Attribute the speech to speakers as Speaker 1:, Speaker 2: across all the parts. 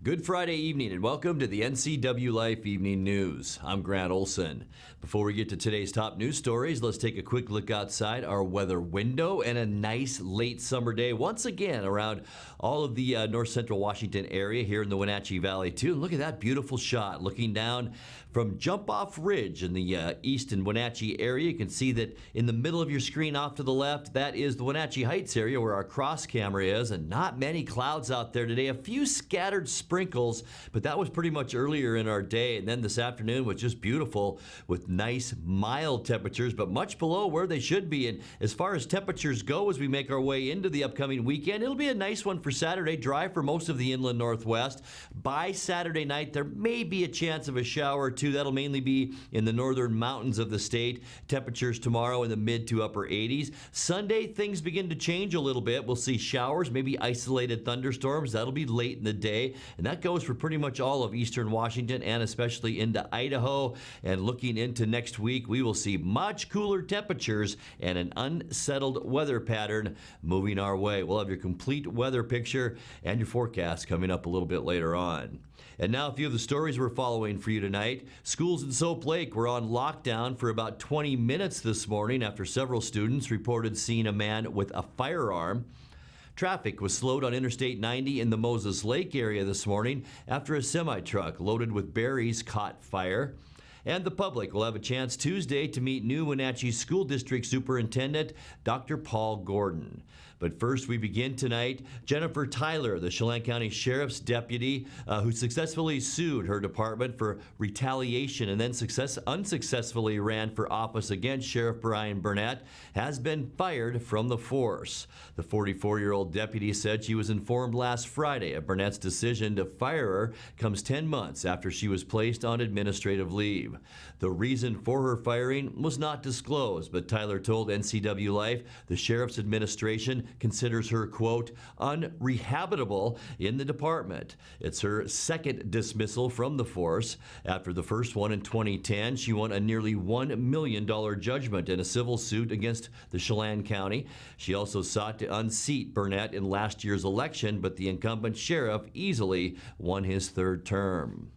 Speaker 1: Good Friday evening and welcome to the NCWLIFE Evening News. I'm Grant Olson. Before we get to today's top news stories, let's take a quick look outside our weather window and a nice late summer day once again around all of the north central Washington area here in the Wenatchee Valley too. And look at that beautiful shot looking down from Jump Off Ridge in the east and Wenatchee area. You can see that in the middle of your screen off to the left, that is the Wenatchee Heights area where our cross camera is, and not many clouds out there today. A few scattered sprinkles, but that was pretty much earlier in our day. And then this afternoon was just beautiful with nice mild temperatures, but much below where they should be. And as far as temperatures go, as we make our way into the upcoming weekend, it'll be a nice one for Saturday, dry for most of the inland northwest. By Saturday night, there may be a chance of a shower or two. That'll mainly be in the northern mountains of the state. Temperatures tomorrow in the mid to upper 80s. Sunday, things begin to change a little bit. We'll see showers, maybe isolated thunderstorms. That'll be late in the day. And that goes for pretty much all of eastern Washington and especially into Idaho. And looking into next week, we will see much cooler temperatures and an unsettled weather pattern moving our way. We'll have your complete weather picture and your forecast coming up a little bit later on. And now a few of the stories we're following for you tonight. Schools in Soap Lake were on lockdown for about 20 minutes this morning after several students reported seeing a man with a firearm. Traffic was slowed on Interstate 90 in the Moses Lake area this morning after a semi-truck loaded with berries caught fire. And the public will have a chance Tuesday to meet new Wenatchee School District Superintendent Dr. Paul Gordon. But first, we begin tonight. Jennifer Tyler, the Chelan County Sheriff's deputy, who successfully sued her department for retaliation and then unsuccessfully ran for office against Sheriff Brian Burnett, has been fired from the force. The 44-year-old deputy said she was informed last Friday of Burnett's decision to fire her comes 10 months after she was placed on administrative leave. The reason for her firing was not disclosed, but Tyler told NCWLIFE the sheriff's administration considers her, quote, unrehabitable in the department. It's her second dismissal from the force. After the first one in 2010, she won a nearly $1 million judgment in a civil suit against the Chelan County. She also sought to unseat Burnett in last year's election, but the incumbent sheriff easily won his third term.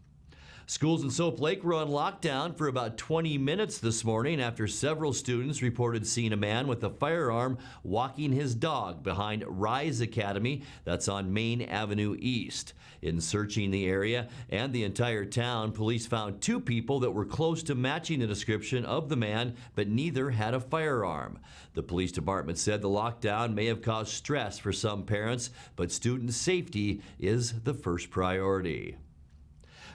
Speaker 1: Schools in Soap Lake were on lockdown for about 20 minutes this morning after several students reported seeing a man with a firearm walking his dog behind Rise Academy. That's on Main Avenue East. In searching the area and the entire town, police found two people that were close to matching the description of the man, but neither had a firearm. The police department said the lockdown may have caused stress for some parents, but student safety is the first priority.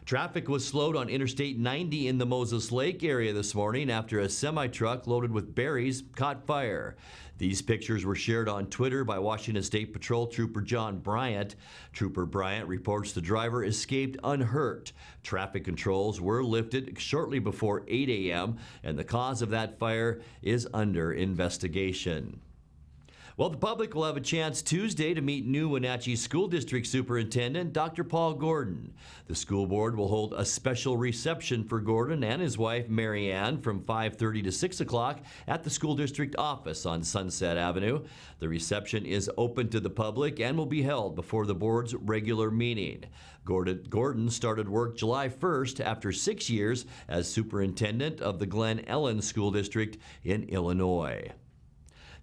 Speaker 1: Traffic was slowed on Interstate 90 in the Moses Lake area this morning after a semi-truck loaded with berries caught fire. These pictures were shared on Twitter by Washington State Patrol Trooper John Bryant. Trooper Bryant reports the driver escaped unhurt. Traffic controls were lifted shortly before 8 a.m., and the cause of that fire is under investigation. Well, the public will have a chance Tuesday to meet new Wenatchee School District Superintendent Dr. Paul Gordon. The school board will hold a special reception for Gordon and his wife Mary Ann from 5:30 to 6 o'clock at the school district office on Sunset Avenue. The reception is open to the public and will be held before the board's regular meeting. Gordon started work July 1st after 6 years as superintendent of the Glen Ellen School District in Illinois.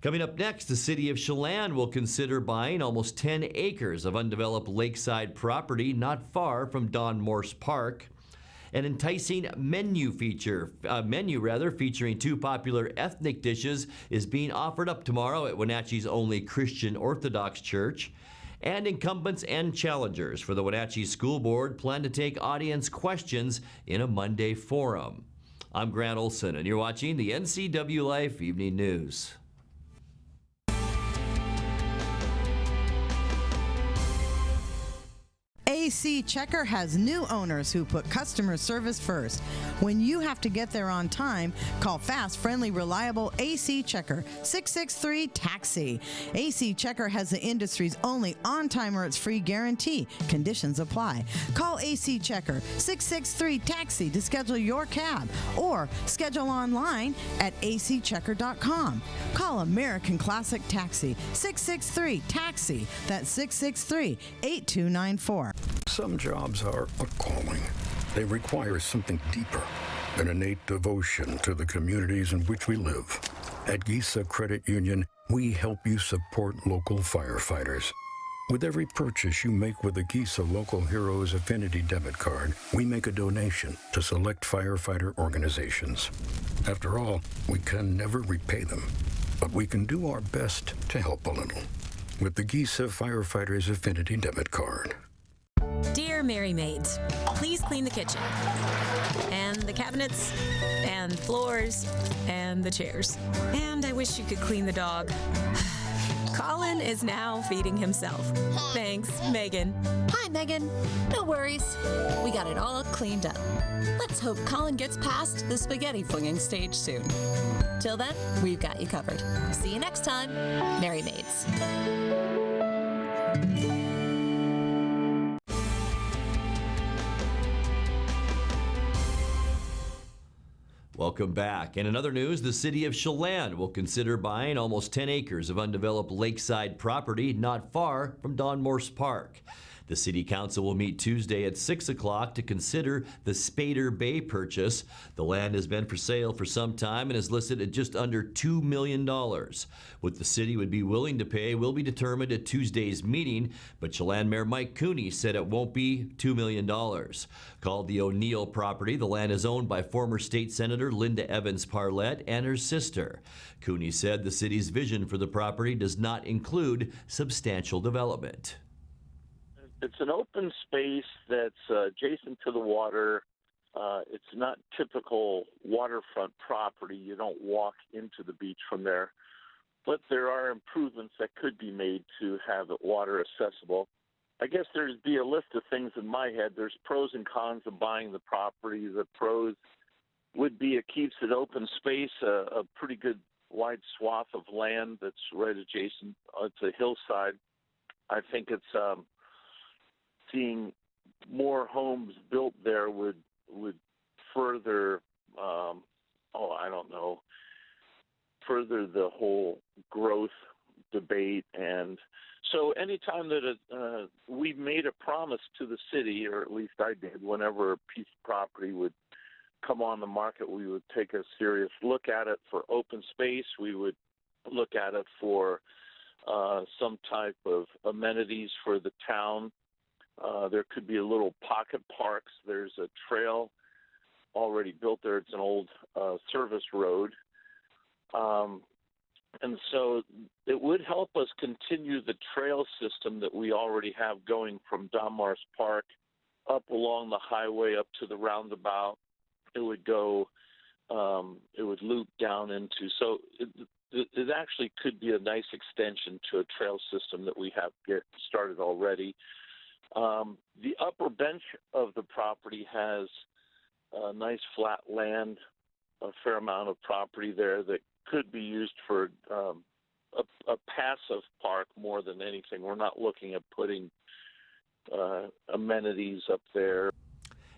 Speaker 1: Coming up next, the city of Chelan will consider buying almost 10 acres of undeveloped lakeside property not far from Don Morse Park. An enticing menu featuring two popular ethnic dishes is being offered up tomorrow at Wenatchee's only Christian Orthodox church. And incumbents and challengers for the Wenatchee School Board plan to take audience questions in a Monday forum. I'm Grant Olson, and you're watching the NCWLIFE Evening News.
Speaker 2: AC Checker has new owners who put customer service first. When you have to get there on time, call fast, friendly, reliable AC Checker, 663-TAXI. AC Checker has the industry's only on-time or it's free guarantee. Conditions apply. Call AC Checker, 663-TAXI to schedule your cab or schedule online at acchecker.com. Call American Classic Taxi, 663-TAXI. That's 663-8294.
Speaker 3: Some jobs are a calling. They require something deeper, an innate devotion to the communities in which we live. At Gisa Credit Union, we help you support local firefighters. With every purchase you make with the Gisa Local Heroes Affinity Debit Card, we make a donation to select firefighter organizations. After all, we can never repay them, but we can do our best to help a little with the Gisa Firefighters Affinity Debit Card.
Speaker 4: Dear Mary Maids, please clean the kitchen, and the cabinets, and floors, and the chairs. And I wish you could clean the dog. Colin is now feeding himself. Thanks, Megan.
Speaker 5: Hi, Megan. No worries. We got it all cleaned up. Let's hope Colin gets past the spaghetti flinging stage soon. Till then, we've got you covered. See you next time, Mary Maids.
Speaker 1: Welcome back. And in other news, the city of Chelan will consider buying almost 10 acres of undeveloped lakeside property not far from Don Morse Park. The city council will meet Tuesday at 6 o'clock to consider the Spader Bay purchase. The land has been for sale for some time and is listed at just under $2 million. What the city would be willing to pay will be determined at Tuesday's meeting, but Chelan Mayor Mike Cooney said it won't be $2 million. Called the O'Neill property, the land is owned by former state senator Linda Evans Parlett and her sister. Cooney said the city's vision for the property does not include substantial development.
Speaker 6: It's an open space that's adjacent to the water. It's not typical waterfront property. You don't walk into the beach from there. But there are improvements that could be made to have it water accessible. I guess there'd be a list of things in my head. There's pros and cons of buying the property. The pros would be it keeps it open space, a pretty good wide swath of land that's right adjacent to a hillside. I think it's seeing more homes built there would further, further the whole growth debate. And so anytime that we made a promise to the city, or at least I did, whenever a piece of property would come on the market, we would take a serious look at it for open space. We would look at it for some type of amenities for the town. There could be a little pocket parks. There's a trail already built there. It's an old service road. And so it would help us continue the trail system that we already have going from Don Morse Park up along the highway up to the roundabout. It would go, it would loop down into, so it actually could be a nice extension to a trail system that we have started already. The upper bench of the property has nice flat land, a fair amount of property there that could be used for a passive park more than anything. We're not looking at putting amenities up there.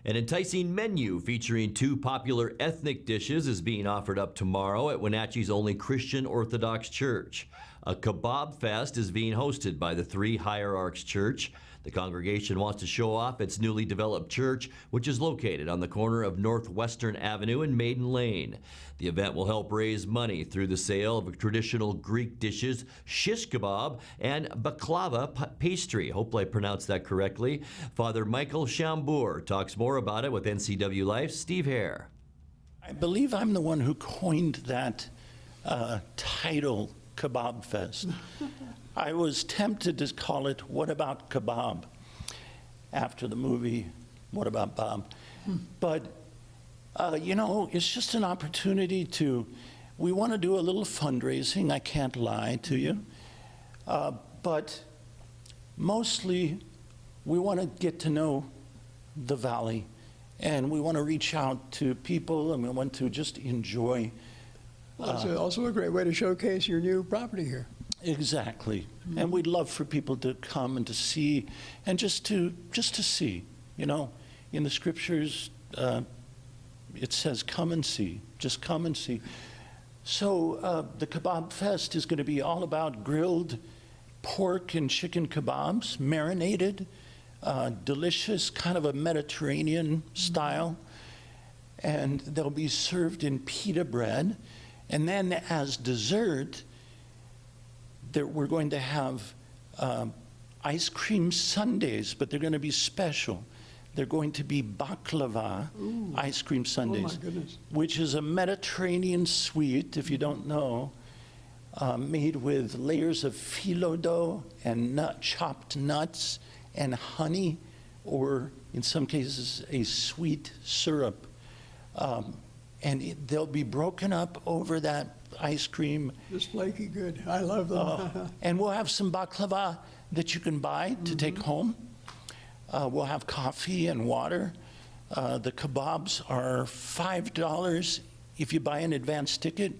Speaker 1: An enticing menu featuring 2 popular ethnic dishes is being offered up tomorrow at Wenatchee's only Christian Orthodox church. A kebab fest is being hosted by the Three Hierarchs Church. The congregation wants to show off its newly developed church, which is located on the corner of Northwestern Avenue and Maiden Lane. The event will help raise money through the sale of traditional Greek dishes, shish kebab, and baklava pastry. Hopefully I pronounced that correctly. Father Michael Chambour talks more about it with NCWLIFE's Steve Hare.
Speaker 7: I believe I'm the one who coined that title, Kebab Fest. I was tempted to call it What About Kebab after the movie What About Bob? But, it's just an opportunity we want to do a little fundraising, I can't lie to you. But mostly we want to get to know the valley, and we want to reach out to people, and we want to just enjoy.
Speaker 8: Well, it's also a great way to showcase your new property here.
Speaker 7: Exactly. Mm-hmm. And we'd love for people to come and to see, and just to see, in the scriptures, it says, come and see, just come and see. So the Kebab Fest is going to be all about grilled pork and chicken kebabs, marinated, delicious, kind of a Mediterranean style, and they'll be served in pita bread. And then as dessert, we're going to have ice cream sundaes, but they're going to be special. They're going to be baklava ice cream sundaes, which is a Mediterranean sweet, if you don't know, made with layers of phyllo dough and chopped nuts and honey, or in some cases, a sweet syrup. And they'll be broken up over that ice cream.
Speaker 8: Just flaky good. I love them.
Speaker 7: And we'll have some baklava that you can buy to take home. We'll have coffee and water. The kebabs are $5 if you buy an advance ticket,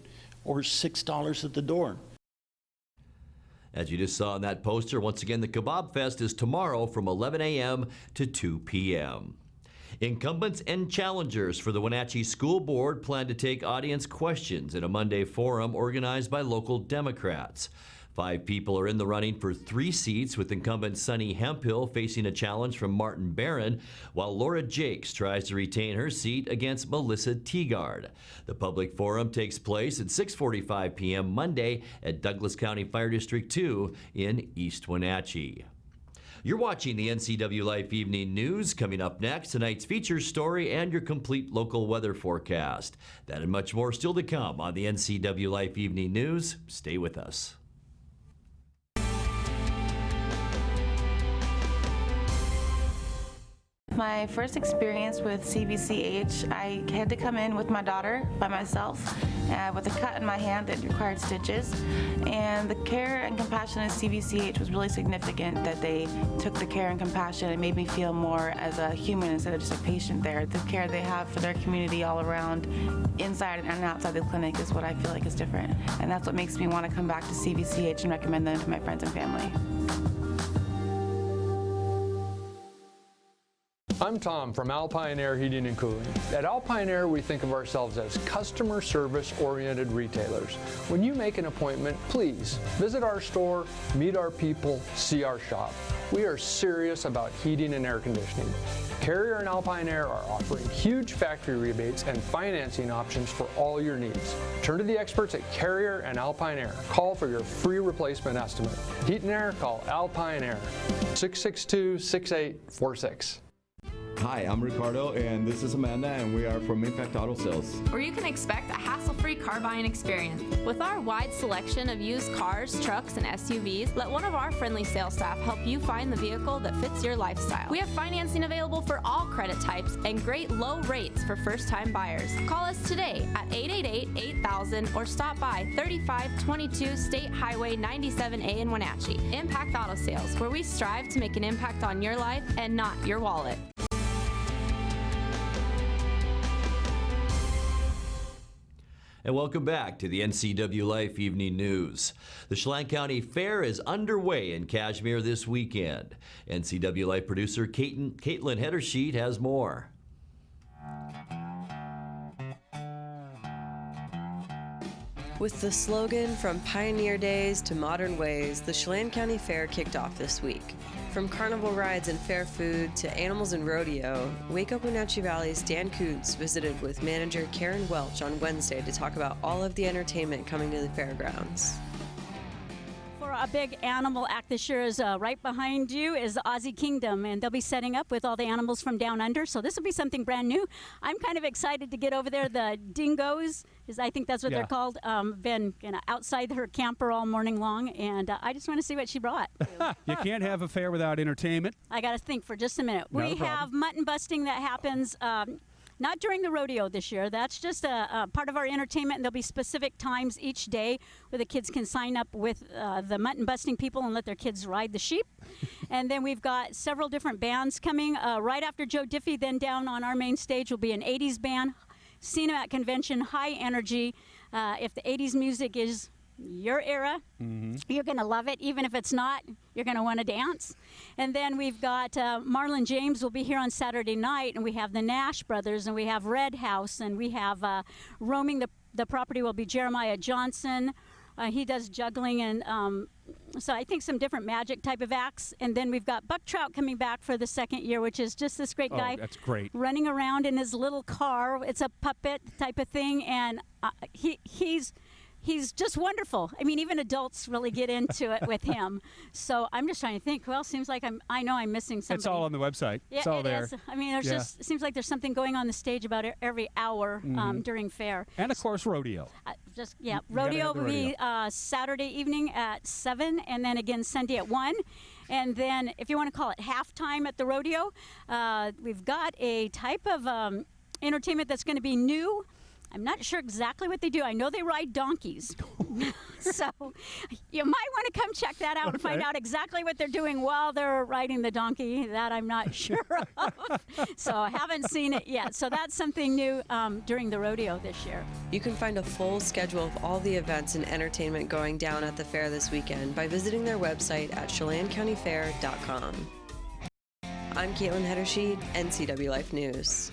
Speaker 7: or $6 at the door.
Speaker 1: As you just saw in that poster, once again, the Kebab Fest is tomorrow from 11 a.m. to 2 p.m. Incumbents and challengers for the Wenatchee School Board plan to take audience questions in a Monday forum organized by local Democrats. 5 people are in the running for 3 seats, with incumbent Sunny Hemphill facing a challenge from Martin Barron, while Laura Jakes tries to retain her seat against Melissa Teagard. The public forum takes place at 6:45 p.m. Monday at Douglas County Fire District 2 in East Wenatchee. You're watching the NCWLIFE Evening News. Coming up next, tonight's feature story and your complete local weather forecast. That and much more still to come on the NCWLIFE Evening News. Stay with us.
Speaker 9: My first experience with CVCH, I had to come in with my daughter by myself with a cut in my hand that required stitches. And the care and compassion at CVCH was really significant, that they took the care and compassion and made me feel more as a human instead of just a patient there. The care they have for their community all around, inside and outside the clinic, is what I feel like is different. And that's what makes me want to come back to CVCH and recommend them to my friends and family.
Speaker 10: I'm Tom from Alpine Air Heating and Cooling. At Alpine Air, we think of ourselves as customer service-oriented retailers. When you make an appointment, please visit our store, meet our people, see our shop. We are serious about heating and air conditioning. Carrier and Alpine Air are offering huge factory rebates and financing options for all your needs. Turn to the experts at Carrier and Alpine Air. Call for your free replacement estimate. Heat and air, call Alpine Air, 662-6846.
Speaker 11: Hi, I'm Ricardo, and this is Amanda, and we are from Impact Auto Sales,
Speaker 12: where you can expect a hassle-free car buying experience. With our wide selection of used cars, trucks, and SUVs, let one of our friendly sales staff help you find the vehicle that fits your lifestyle. We have financing available for all credit types and great low rates for first-time buyers. Call us today at 888-8000 or stop by 3522 State Highway 97A in Wenatchee. Impact Auto Sales, where we strive to make an impact on your life and not your wallet.
Speaker 1: And welcome back to the NCWLIFE Evening News. The Chelan County Fair is underway in Kashmir this weekend. NCWLIFE producer Caitlin Hedersheet has more.
Speaker 13: With the slogan "From Pioneer Days to Modern Ways," the Chelan County Fair kicked off this week. From carnival rides and fair food to animals and rodeo, Wake Up Wenatchee Valley's Dan Kuntz visited with manager Karen Welch on Wednesday to talk about all of the entertainment coming to the fairgrounds.
Speaker 14: For a big animal act this year is right behind you is Aussie Kingdom, and they'll be setting up with all the animals from down under, so this will be something brand new. I'm kind of excited to get over there. The dingoes, I think that's what they're called, been outside her camper all morning long, and I just want to see what she brought.
Speaker 15: You can't have a fair without entertainment.
Speaker 14: I got to think for just a minute. We have mutton busting that happens not during the rodeo this year. That's just a part of our entertainment, and there'll be specific times each day where the kids can sign up with the mutton busting people and let their kids ride the sheep. And then we've got several different bands coming. Right after Joe Diffie, then down on our main stage will be an 80s band. Seen them at convention, high energy. If the 80s music is your era, you're going to love it. Even if it's not, you're going to want to dance. And then we've got Marlon James will be here on Saturday night, and we have the Nash Brothers, and we have Red House, and we have roaming the property will be Jeremiah Johnson, He does juggling and so I think some different magic type of acts. And then we've got Buck Trout coming back for the second year, which is just this great guy.
Speaker 15: Oh, that's great.
Speaker 14: Running around in his little car. It's a puppet type of thing, and he's just wonderful. I mean, even adults really get into it with him. So I'm just trying to think. Well, seems like I know I'm missing somebody.
Speaker 15: It's all on the website.
Speaker 14: Yeah,
Speaker 15: it's all
Speaker 14: it
Speaker 15: there.
Speaker 14: is. I mean, there's just it seems like there's something going on the stage about every hour during fair.
Speaker 15: And of course, rodeo.
Speaker 14: Rodeo will be Saturday evening at 7, and then again Sunday at 1. And then if you want to call it halftime at the rodeo, we've got a type of entertainment that's going to be new. I'm not sure exactly what they do. I know they ride donkeys. So you might want to come check that out and find out exactly what they're doing while they're riding the donkey. That I'm not sure of. So I haven't seen it yet. So that's something new during the rodeo this year.
Speaker 13: You can find a full schedule of all the events and entertainment going down at the fair this weekend by visiting their website at ChelanCountyFair.com. I'm Caitlin Hedersheet, NCWLIFE News.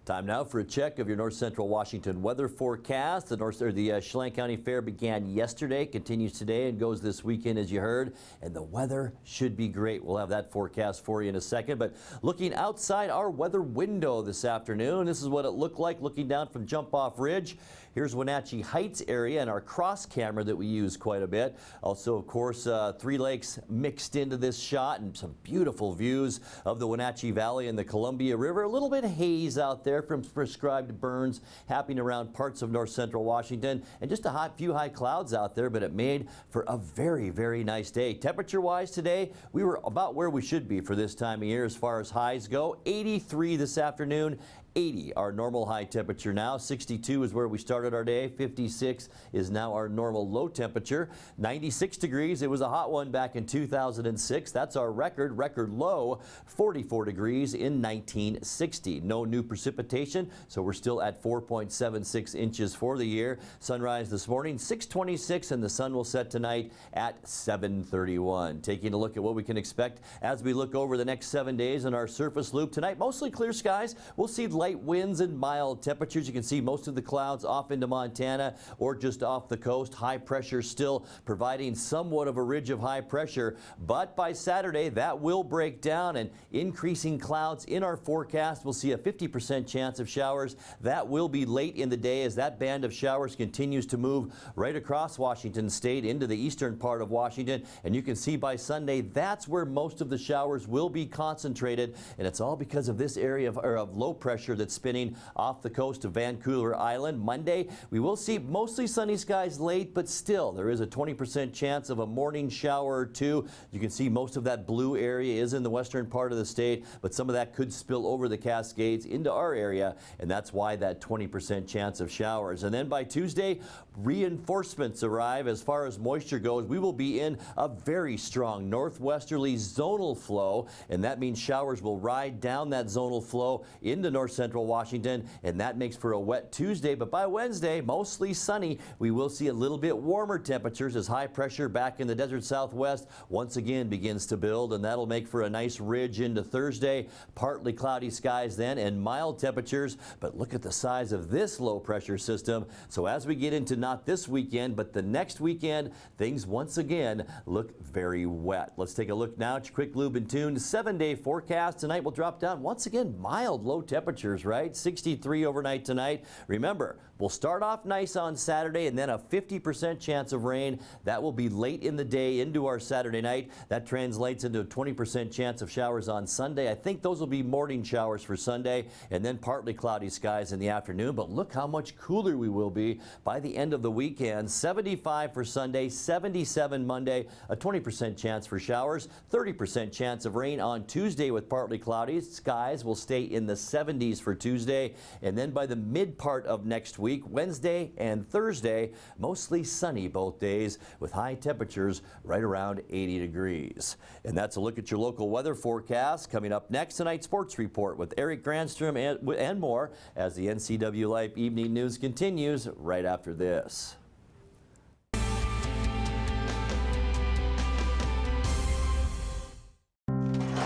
Speaker 1: Time now for a check of your North Central Washington weather forecast. The Chelan County Fair began yesterday, continues today, and goes this weekend, as you heard. And the weather should be great. We'll have that forecast for you in a second. But looking outside our weather window this afternoon, this is what it looked like looking down from Jump Off Ridge. Here's Wenatchee Heights area and our cross camera that we use quite a bit. Also, of course, Three Lakes mixed into this shot and some beautiful views of the Wenatchee Valley and the Columbia River. A little bit of haze out there from prescribed burns happening around parts of north central Washington, and just a few high clouds out there, but it made for a very, very nice day. Temperature-wise today, we were about where we should be for this time of year as far as highs go. 83 this afternoon. 80 our normal high temperature now. 62 is where we started our day. 56 is now our normal low temperature. 96 degrees. It was a hot one back in 2006. That's our record low. 44 degrees in 1960. No new precipitation, so we're still at 4.76 inches for the year. Sunrise this morning 6:26, and the sun will set tonight at 7:31. Taking a look at what we can expect as we look over the next 7 days in our surface loop tonight. Mostly clear skies. We'll see light winds and mild temperatures. You can see most of the clouds off into Montana or just off the coast. High pressure still providing somewhat of a ridge of high pressure, but by Saturday that will break down, and increasing clouds in our forecast. We'll see a 50% chance of showers. That will be late in the day as that band of showers continues to move right across Washington state into the eastern part of Washington, and you can see by Sunday that's where most of the showers will be concentrated, and it's all because of this area of low pressure that's spinning off the coast of Vancouver Island. Monday, we will see mostly sunny skies late, but still there is a 20% chance of a morning shower or two. You can see most of that blue area is in the western part of the state, but some of that could spill over the Cascades into our area, and that's why that 20% chance of showers. And then by Tuesday, reinforcements arrive as far as moisture goes. We will be in a very strong northwesterly zonal flow, and that means showers will ride down that zonal flow into north central Washington, and that makes for a wet Tuesday. But by Wednesday, mostly sunny. We will see a little bit warmer temperatures as high pressure back in the desert southwest once again begins to build, and that'll make for a nice ridge into Thursday. Partly cloudy skies then and mild temperatures, but look at the size of this low pressure system. So as we get into not this weekend, but the next weekend, things once again look very wet. Let's take a look now at your quick lube and tune 7-day forecast. Tonight will drop down once again, mild low temperatures, right? 63 overnight tonight. Remember, we'll start off nice on Saturday and then a 50% chance of rain. That will be late in the day into our Saturday night. That translates into a 20% chance of showers on Sunday. I think those will be morning showers for Sunday, and then partly cloudy skies in the afternoon. But look how much cooler we will be by the end of the weekend. 75 for Sunday, 77 Monday, a 20% chance for showers, 30% chance of rain on Tuesday with partly cloudy skies. Will stay in the 70s for Tuesday, and then by the mid part of next week, Wednesday and Thursday, mostly sunny both days with high temperatures right around 80 degrees. And that's a look at your local weather forecast. Coming up next, tonight's sports report with Eric Granstrom and more as the NCWLIFE Evening News continues right after this.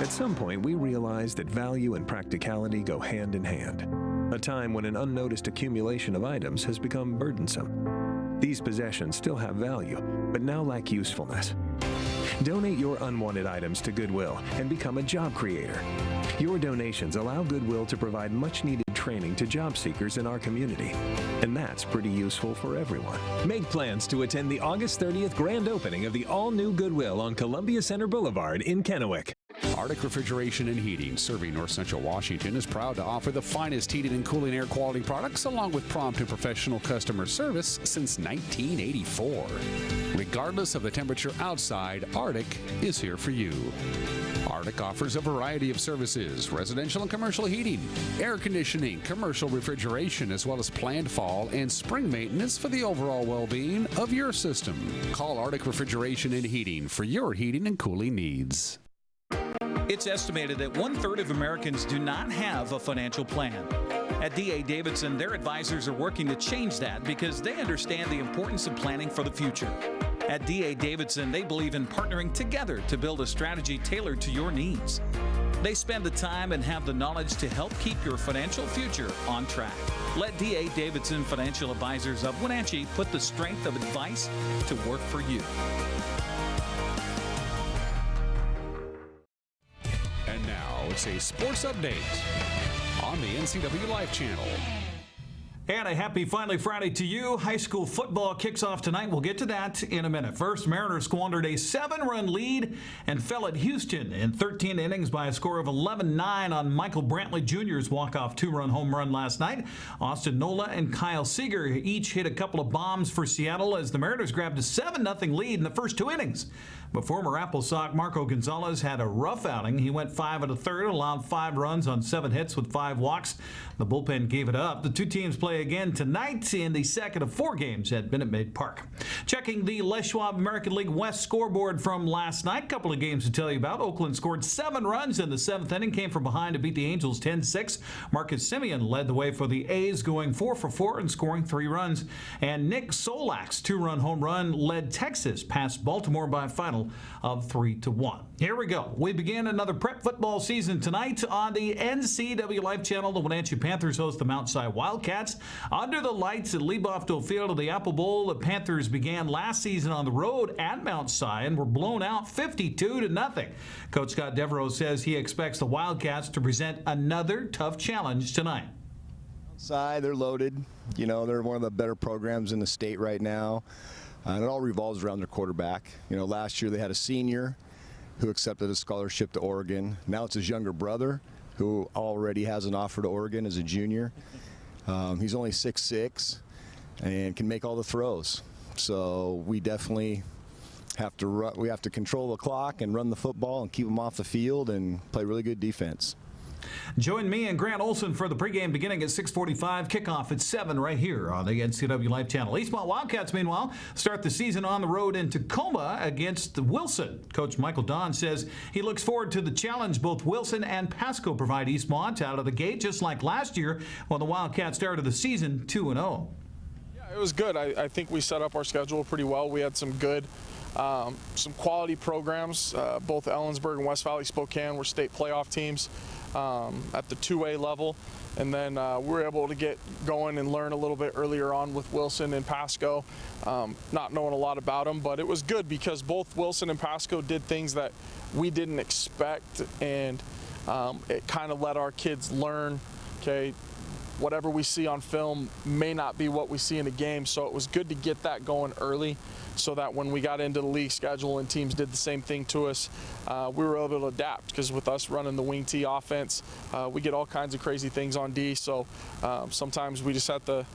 Speaker 15: It's
Speaker 16: At some point, we realized that value and practicality go hand in hand. A time when an unnoticed accumulation of items has become burdensome. These possessions still have value, but now lack usefulness. Donate your unwanted items to Goodwill and become a job creator. Your donations allow Goodwill to provide much-needed training to job seekers in our community, and that's pretty useful for everyone.
Speaker 17: Make plans to attend the August 30th grand opening of the all-new Goodwill on Columbia Center Boulevard in Kennewick.
Speaker 18: Arctic Refrigeration and Heating, serving North Central Washington, is proud to offer the finest heating and cooling air quality products along with prompt and professional customer service since 1984. Regardless of the temperature outside, Arctic is here for you. Arctic offers a variety of services: residential and commercial heating, air conditioning, commercial refrigeration, as well as planned fall and spring maintenance for the overall well-being of your system. Call Arctic Refrigeration and Heating for your heating and cooling needs.
Speaker 19: It's estimated that 1/3 of Americans do not have a financial plan. At D.A. Davidson, their advisors are working to change that because they understand the importance of planning for the future. At D.A. Davidson, they believe in partnering together to build a strategy tailored to your needs. They spend the time and have the knowledge to help keep your financial future on track. Let D.A. Davidson Financial Advisors of Wenatchee put the strength of advice to work for you.
Speaker 18: And now it's a sports update on the NCWLIFE channel.
Speaker 19: And a happy Finally Friday to you. High school football kicks off tonight. We'll get to that in a minute. First, Mariners squandered a 7-run lead and fell at Houston in 13 innings by a score of 11-9 on Michael Brantley Jr.'s walk-off 2-run home run last night. Austin Nola and Kyle Seager each hit a couple of bombs for Seattle as the Mariners grabbed a 7-0 lead in the first 2 innings. But former Apple Sox Marco Gonzalez had a rough outing. He went 5 1/3, allowed 5 runs on 7 hits with 5 walks. The bullpen gave it up. The two teams play again tonight in the second of 4 games at Minute Maid Park. Checking the Les Schwab American League West scoreboard from last night. Couple of games to tell you about. Oakland scored 7 runs in the 7th inning, came from behind to beat the Angels 10-6. Marcus Semien led the way for the A's, going 4 for 4 and scoring 3 runs. And Nick Solak's 2-run home run led Texas past Baltimore by a final of 3-1. Here we go. We begin another prep football season tonight on the NCWLIFE channel. The Wenatchee Panthers host the Mount Si Wildcats under the lights at Lee-Bofto Field of the Apple Bowl. The Panthers began last season on the road at Mount Si and were blown out 52-0. Coach Scott Devereaux says he expects the Wildcats to present another tough challenge tonight.
Speaker 20: Mount Si, they're loaded. You know, they're one of the better programs in the state right now. And it all revolves around their quarterback. You know, last year they had a senior who accepted a scholarship to Oregon. Now it's his younger brother who already has an offer to Oregon as a junior. He's only 6'6" and can make all the throws. So we definitely have to we have to control the clock and run the football and keep them off the field and play really good defense.
Speaker 19: Join me and Grant Olson for the pregame beginning at 6:45. Kickoff at 7 right here on the NCWLIFE channel. Eastmont Wildcats, meanwhile, start the season on the road in Tacoma against Wilson. Coach Michael Don says he looks forward to the challenge both Wilson and Pasco provide Eastmont out of the gate, just like last year when the Wildcats started the season 2-0.
Speaker 21: Yeah, it was good. I think we set up our schedule pretty well. We had some good some quality programs. Both Ellensburg and West Valley Spokane were state playoff teams at the 2A level, and then we were able to get going and learn a little bit earlier on with Wilson and Pasco, not knowing a lot about them, but it was good because both Wilson and Pasco did things that we didn't expect, and it kind of let our kids learn, okay, whatever we see on film may not be what we see in a game, so it was good to get that going early so that when we got into the league schedule and teams did the same thing to us, we were able to adapt, because with us running the wing T offense, we get all kinds of crazy things on D, so sometimes we just have to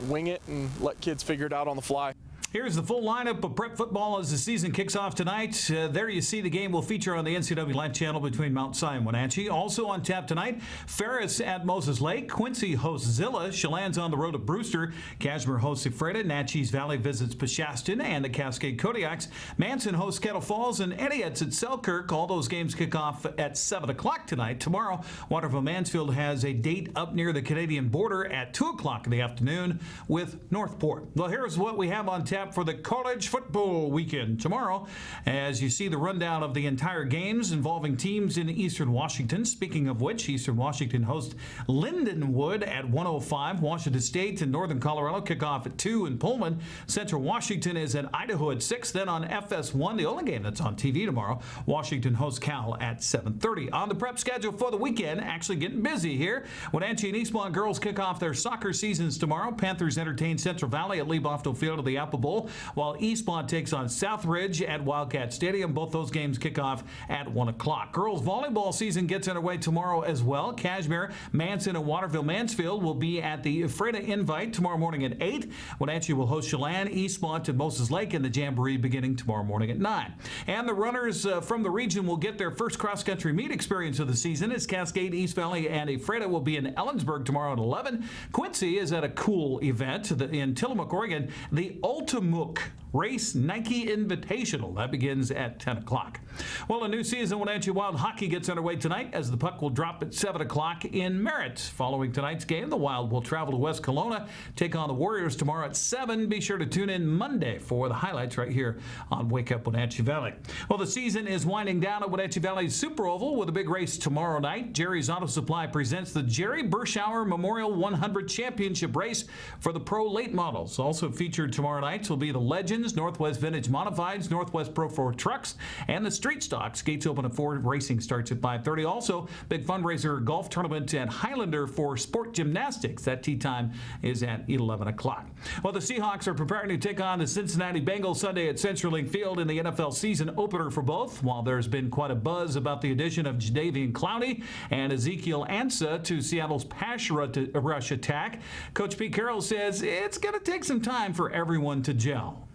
Speaker 21: wing it and let kids figure it out on the fly.
Speaker 19: Here's the full lineup of prep football as the season kicks off tonight. There you see the game will feature on the NCWLIFE channel between Mount Si and Wenatchee. Also on tap tonight, Ferris at Moses Lake. Quincy hosts Zilla. Chelan's on the road to Brewster. Kashmir hosts Ephrata. Natchez Valley visits Peshastin and the Cascade Kodiaks. Manson hosts Kettle Falls and Etiots at Selkirk. All those games kick off at 7 o'clock tonight. Tomorrow, Waterville Mansfield has a date up near the Canadian border at 2 o'clock in the afternoon with Northport. Well, here's what we have on tap recap for the college football weekend tomorrow as you see the rundown of the entire games involving teams in Eastern Washington. Speaking of which, Eastern Washington hosts Lindenwood at 1:05. Washington State and Northern Colorado kick off at 2 in Pullman. Central Washington is at Idaho at 6. Then on FS1, the only game that's on TV tomorrow, Washington hosts Cal at 7:30. On the prep schedule for the weekend, actually getting busy here. Wenatchee and Eastmont girls kick off their soccer seasons tomorrow. Panthers entertain Central Valley at Lee Bofto Field of the Apple Bowl, while Eastmont takes on Southridge at Wildcat Stadium. Both those games kick off at 1 o'clock. Girls volleyball season gets underway tomorrow as well. Cashmere, Manson, and Waterville Mansfield will be at the Freda Invite tomorrow morning at 8. Wenatchee will host Chelan, Eastmont, and Moses Lake in the Jamboree beginning tomorrow morning at 9. And the runners from the region will get their first cross-country meet experience of the season as Cascade, East Valley, and Ephrata will be in Ellensburg tomorrow at 11. Quincy is at a cool event in Tillamook, Oregon, the Ultimuk Race Nike Invitational. That begins at 10 o'clock. Well, a new season Wenatchee Wild hockey gets underway tonight as the puck will drop at 7 o'clock in Merritt. Following tonight's game, the Wild will travel to West Kelowna, take on the Warriors tomorrow at 7. Be sure to tune in Monday for the highlights right here on Wake Up Wenatchee Valley. Well, the season is winding down at Wenatchee Valley's Super Oval with a big race tomorrow night. Jerry's Auto Supply presents the Jerry Bershauer Memorial 100 Championship Race for the Pro Late Models. Also featured tomorrow night will be the Legends, Northwest Vintage Modifieds, Northwest Pro 4 Trucks, and the Street Stocks. Gates open at 4. Racing starts at 5:30. Also, big fundraiser golf tournament at Highlander for sport gymnastics. That tee time is at 11 o'clock. Well, the Seahawks are preparing to take on the Cincinnati Bengals Sunday at CenturyLink Field in the NFL season opener for both. While there's been quite a buzz about the addition of Jadeveon Clowney and Ezekiel Ansah to Seattle's pass rush attack, Coach Pete Carroll says it's going to take some time for everyone to gel.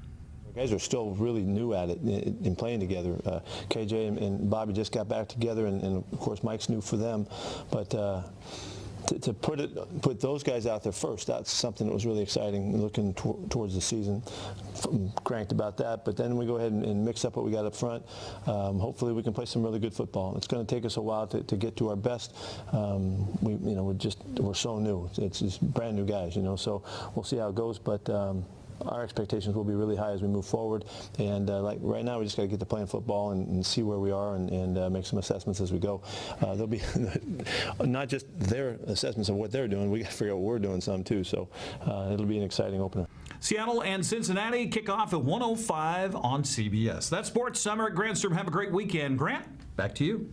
Speaker 2: Guys are still really new at it in playing together. KJ and Bobby just got back together, and of course Mike's new for them. But to put those guys out there first, that's something that was really exciting. Looking towards the season, cranked about that. But then we go ahead and mix up what we got up front. Hopefully we can play some really good football. It's going to take us a while to get to our best. We're so new. It's just brand new guys, So we'll see how it goes, but. Our expectations will be really high as we move forward, and like right now we just got to get to playing football and see where we are and make some assessments as we go. There'll be not just their assessments of what they're doing, we got to figure out what we're doing some too, so it'll be an exciting opener.
Speaker 19: Seattle and Cincinnati kick off at 1:05 on CBS. That's Sports Summer at Granstrom. Have a great weekend. Grant, back to you.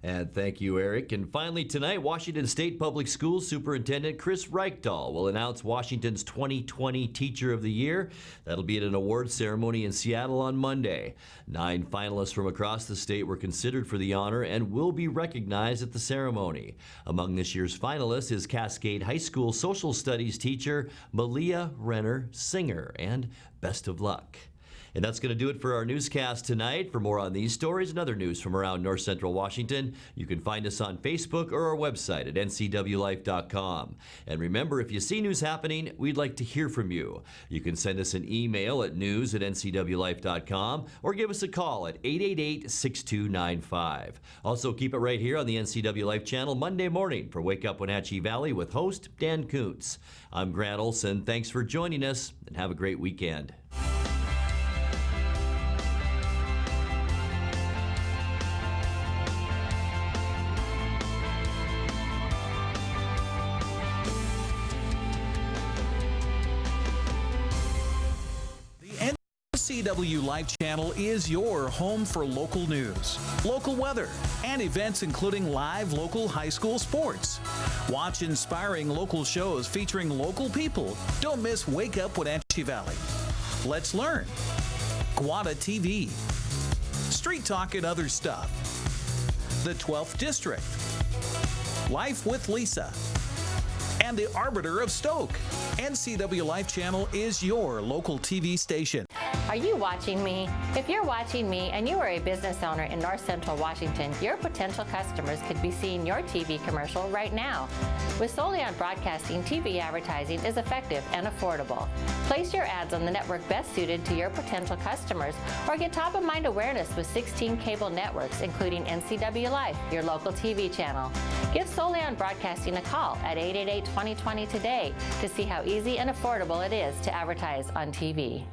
Speaker 1: And thank you, Eric. And finally tonight, Washington State Public Schools Superintendent Chris Reichdahl will announce Washington's 2020 Teacher of the Year. That'll be at an awards ceremony in Seattle on Monday. 9 finalists from across the state were considered for the honor and will be recognized at the ceremony. Among this year's finalists is Cascade High School Social Studies teacher Malia Renner Singer. And best of luck. And that's going to do it for our newscast tonight. For more on these stories and other news from around North Central Washington, you can find us on Facebook or our website at ncwlife.com. And remember, if you see news happening, we'd like to hear from you. You can send us an email at news@ncwlife.com or give us a call at 888-6295. Also, keep it right here on the NCW Life channel Monday morning for Wake Up Wenatchee Valley with host Dan Kuntz. I'm Grant Olson. Thanks for joining us, and have a great weekend.
Speaker 19: NCW Life channel is your home for local news, local weather, and events including live local high school sports. Watch inspiring local shows featuring local people. Don't miss Wake Up Wenatchee Valley. Let's learn. Guada TV. Street Talk and other stuff. The 12th District. Life with Lisa. And the Arbiter of Stoke. NCW Life channel is your local TV station.
Speaker 22: Are you watching me? If you're watching me and you are a business owner in North Central Washington, your potential customers could be seeing your TV commercial right now. With Solely on Broadcasting, TV advertising is effective and affordable. Place your ads on the network best suited to your potential customers, or get top-of-mind awareness with 16 cable networks, including NCW Life, your local TV channel. Give Solely on Broadcasting a call at 888-2020 today to see how easy and affordable it is to advertise on TV.